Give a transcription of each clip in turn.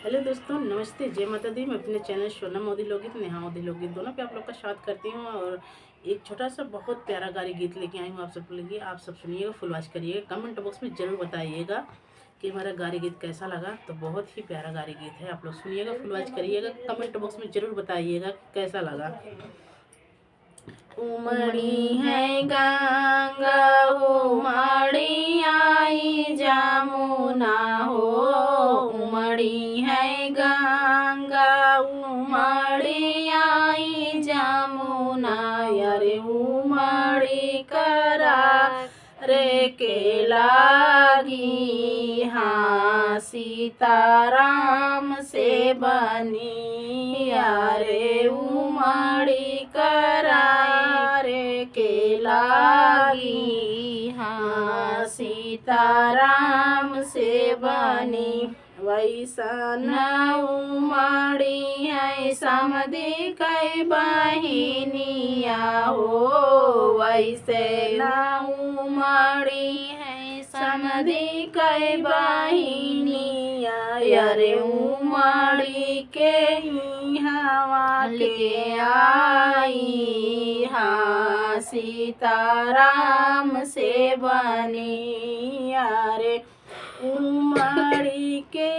Hello दोस्तों, नमस्ते, जय माता दी। मैं अपने चैनल सोना मोदी लोकगीत, नेहा मोदी लोकगीत दोनों पे आप लोग का स्वागत करती हूँ। और एक छोटा सा बहुत प्यारा गारी गीत लेके आई हूँ आप सब के लिए। आप सब सुनिएगा, फुल वॉच करिएगा, कमेंट बॉक्स में ज़रूर बताइएगा कि हमारा गारी गीत कैसा लगा। तो बहुत ही प्यारा गारी गीत है, आप लोग सुनिएगा, फुल वॉच करिएगा, कमेंट बॉक्स में ज़रूर बताइएगा कैसा लगा। उमड़ी है गंगा उमड़ी आई जमुना हो, उमड़ी है गंगा उमड़ी आई जमुना, अरे उमड़ी करा रे के लागी, हाँ सीताराम से बनी, अरे उमड़ी करा रे के लागी, हाँ सीताराम से बनी। वैसन उमड़ी है समधी कई बहिनिया हो, वैसे न उमड़ी है समधी कई बहिनिया, अरे उमड़ी के ही हवा के आई, हाँ सीताराम से बनी, अरे उमड़ी के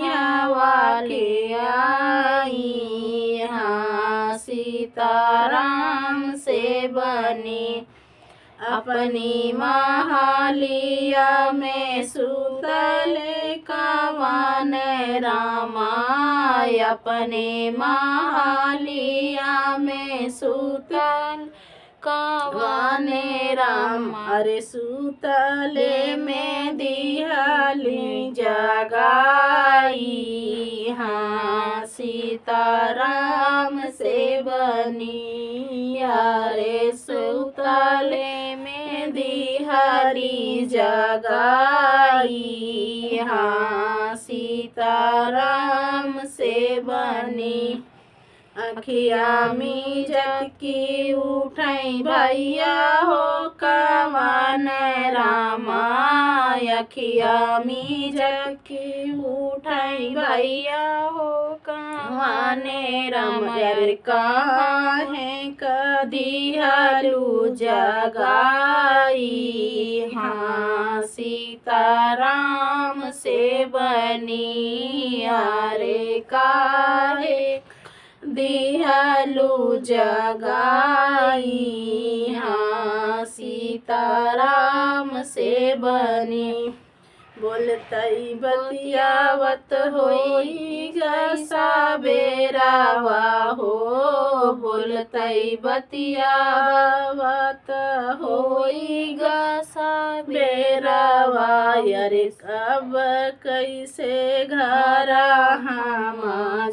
हवा के आई, हाँ सीताराम से बनी। अपनी महालिया में सुतल कवन रामा, अपने महालिया में सुतल कवन राम, अरे सुतले में दिहली जगाई, हाँ सीताराम से बनी, अरे सुतले में दिहली जगाई, हाँ सीताराम से बनी। अखिया मीजत की उठाई भैया हो कवन रामा, अखिया मीजत की उठाई भैया हो कवन राम, अरे कहाँ है कदी हलू जगाई, हाँ सीताराम से बनी, अरे काहे दिहलू जगाई, हाँ सीताराम से बनी। बोलतई बतियावत होई ग सबेरावा हो, बोलतई बतियावत होई ग सबेरावा, अरे कब कैसे घर हम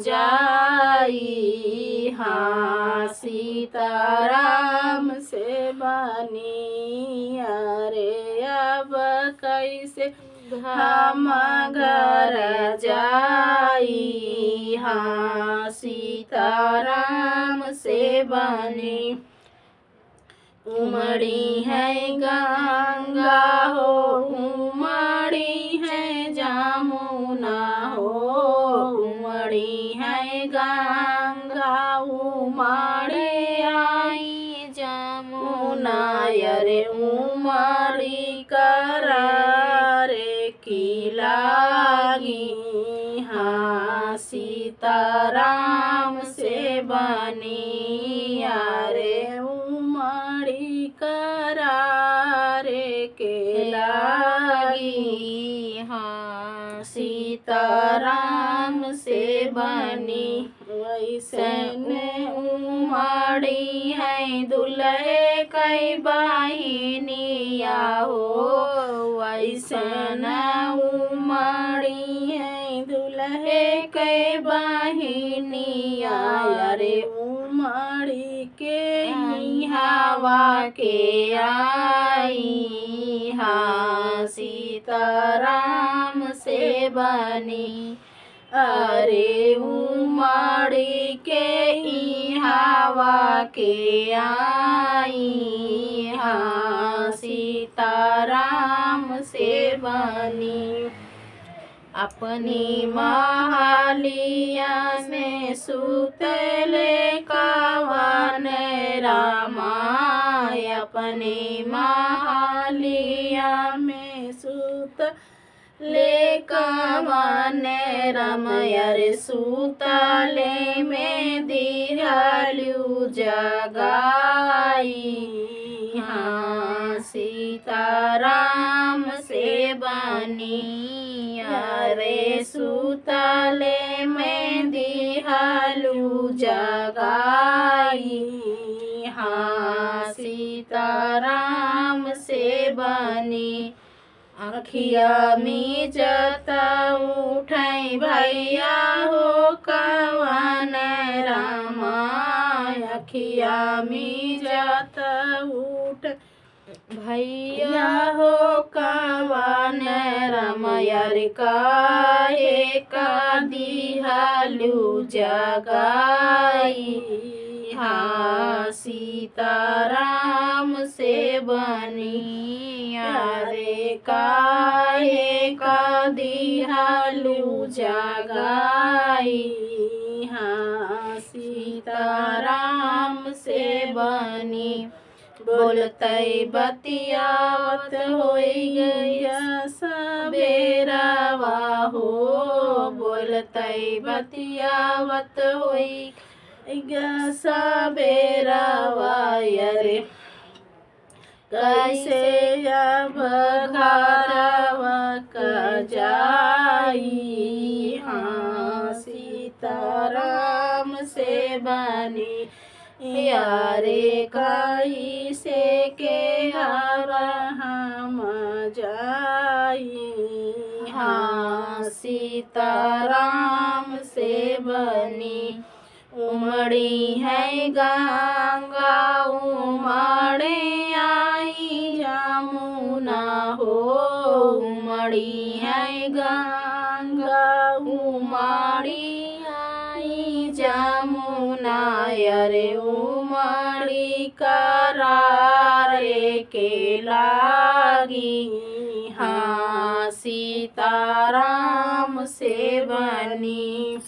जाई, हाँ सीताराम से बनी, अरे अब कैसे हम घर जाई, हाँ सीताराम से बनी। उमड़ी है गंगा हो, उमड़ी है जमुना हो, उमड़ी है गंगा उमड़ी आई जमुना, अरे उमड़ी करारे की लागी, हाँ सीताराम से बनी, अरे उमड़ी करारे के लागी, हाँ सीताराम से बनी। वैसन उमड़ी है दुल्हे कई बहिनिया हो, वैसन उमड़ी है दुल्हे कई बहिनिया, अरे उमड़ी के ही हवा के आई, हाँ सीताराम से बनी, अरे उमड़ी के ही हवा के आई, हाँ सीताराम से बनी। अपनी महालिया में सुतले कवन रामा, अपनी महालिया में सुतले कवन रामया रे, सुतले में दिहलु जगाई। हाँ सीताराम से बनी रे, सुतले में दिहलु जगाई। हाँ सीताराम से बनी, अखिया मीजत उठाई भैया हो कवन रामा, अखिया मीजत उठ भैया हो कवन रामया रे, काहे का दिहलु जगाई। हाँ सीताराम से बनी रे, काहे का दिहलु जगाई। हाँ सीताराम से बनी, बोलते बतियावत होई गया सबेरावा हो, बोलते बतियावत होई गया सबेरावा रे, कैसे अब घरवा का जाई। हाँ सीताराम से बनी यारे, कैसे के हम जाई। हाँ सीताराम से बनी, उमड़ी है गंगा उमड़े आई जमुना हो, उमड़ी है गंगा उमड़ी आई जमुना रे, उमड़ी करारे के लागी। हाँ सीताराम से बनी।